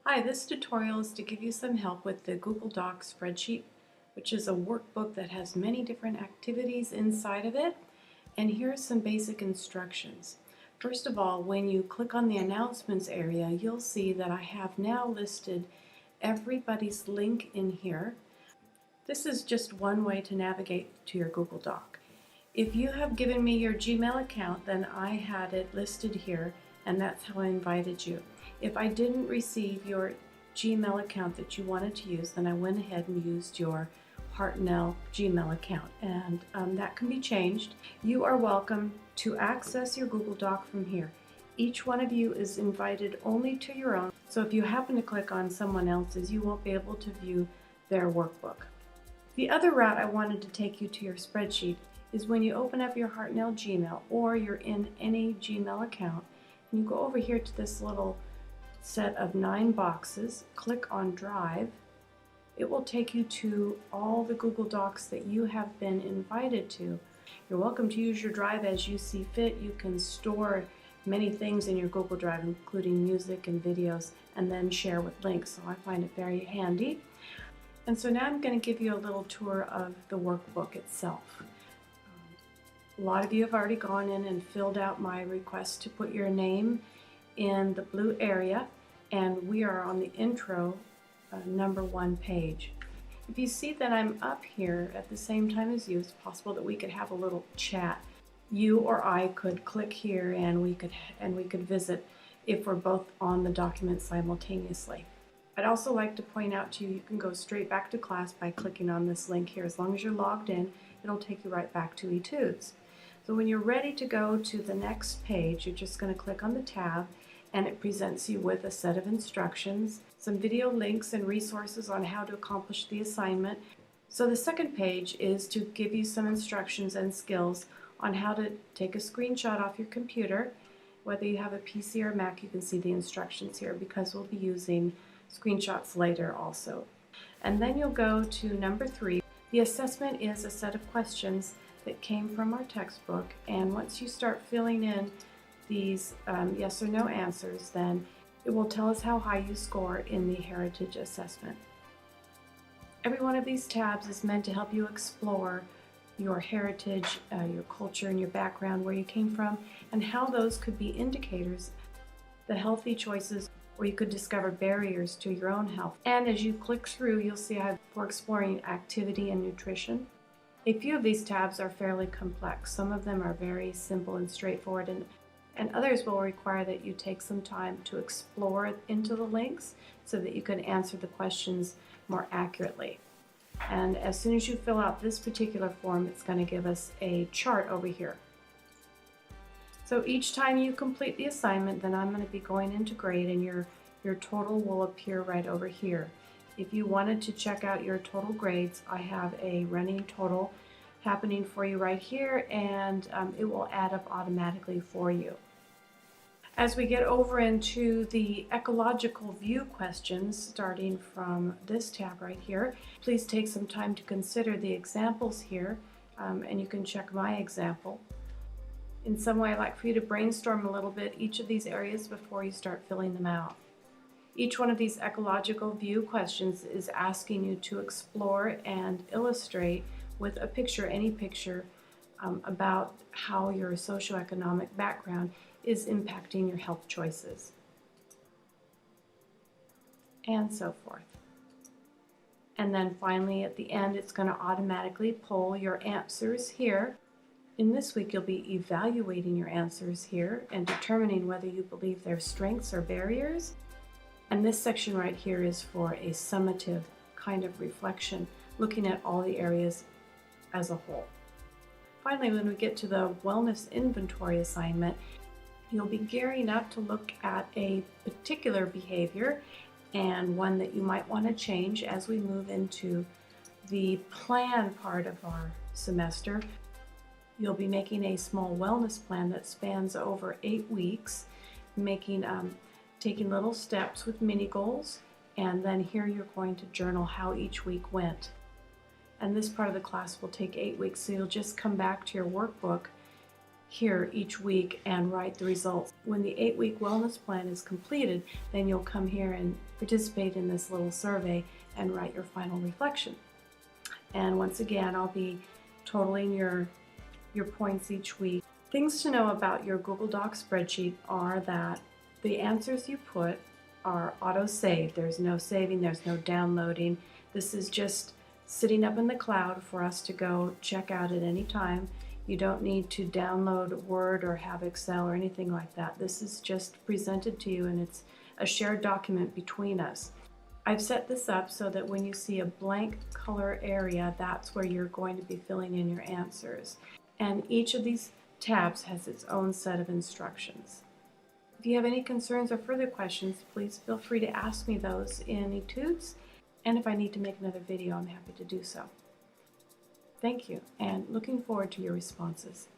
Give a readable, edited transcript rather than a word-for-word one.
Hi, this tutorial is to give you some help with the Google Docs spreadsheet, which is a workbook that has many different activities inside of it. And here are some basic instructions. First of all, when you click on the announcements area, you'll see that I have now listed everybody's link in here. This is just one way to navigate to your Google Doc. If you have given me your Gmail account, then I had it listed here, and that's how I invited you. If I didn't receive your Gmail account that you wanted to use, then I went ahead and used your Hartnell Gmail account, and that can be changed. You are welcome to access your Google Doc from here. Each one of you is invited only to your own, so if you happen to click on someone else's, you won't be able to view their workbook. The other route I wanted to take you to your spreadsheet is when you open up your Hartnell Gmail, or you're in any Gmail account, and you go over here to this little set of 9 boxes, click on Drive. It will take you to all the Google Docs that you have been invited to. You're welcome to use your Drive as you see fit. You can store many things in your Google Drive, including music and videos, and then share with links, so I find it very handy. And so now I'm going to give you a little tour of the workbook itself. A lot of you have already gone in and filled out my request to put your name in the blue area, and we are on the intro number 1 page. If you see that I'm up here at the same time as you, it's possible that we could have a little chat. You or I could click here and we could visit if we're both on the document simultaneously. I'd also like to point out to you, you can go straight back to class by clicking on this link here. As long as you're logged in, it'll take you right back to Etudes. So when you're ready to go to the next page, you're just going to click on the tab, and it presents you with a set of instructions, some video links and resources on how to accomplish the assignment. So the second page is to give you some instructions and skills on how to take a screenshot off your computer. Whether you have a PC or Mac, you can see the instructions here because we'll be using screenshots later also. And then you'll go to number 3. The assessment is a set of questions that came from our textbook, and once you start filling in these yes or no answers, then it will tell us how high you score in the Heritage Assessment. Every one of these tabs is meant to help you explore your heritage, your culture, and your background, where you came from, and how those could be indicators, the healthy choices, or you could discover barriers to your own health. And as you click through, you'll see I have for exploring activity and nutrition. A few of these tabs are fairly complex. Some of them are very simple and straightforward, and others will require that you take some time to explore into the links so that you can answer the questions more accurately. And as soon as you fill out this particular form, it's going to give us a chart over here. So each time you complete the assignment, then I'm going to be going into grade, and your total will appear right over here. If you wanted to check out your total grades, I have a running total happening for you right here, and it will add up automatically for you. As we get over into the ecological view questions, starting from this tab right here, please take some time to consider the examples here, and you can check my example. In some way, I'd like for you to brainstorm a little bit each of these areas before you start filling them out. Each one of these ecological view questions is asking you to explore and illustrate with a picture, any picture, about how your socioeconomic background is impacting your health choices, and so forth. And then finally at the end, it's going to automatically pull your answers here. In this week, you'll be evaluating your answers here and determining whether you believe they're strengths or barriers. And this section right here is for a summative kind of reflection, looking at all the areas as a whole. Finally, when we get to the wellness inventory assignment, you'll be gearing up to look at a particular behavior and one that you might want to change as we move into the plan part of our semester. You'll be making a small wellness plan that spans over 8 weeks, taking little steps with mini goals, and then here you're going to journal how each week went. And this part of the class will take 8 weeks, so you'll just come back to your workbook here each week and write the results. When the 8-week wellness plan is completed, then you'll come here and participate in this little survey and write your final reflection. And once again, I'll be totaling your points each week. Things to know about your Google Docs spreadsheet are that the answers you put are auto-saved. There's no saving, there's no downloading. This is just sitting up in the cloud for us to go check out at any time. You don't need to download Word or have Excel or anything like that. This is just presented to you and it's a shared document between us. I've set this up so that when you see a blank color area, that's where you're going to be filling in your answers. And each of these tabs has its own set of instructions. If you have any concerns or further questions, please feel free to ask me those in Etudes. And if I need to make another video, I'm happy to do so. Thank you, and looking forward to your responses.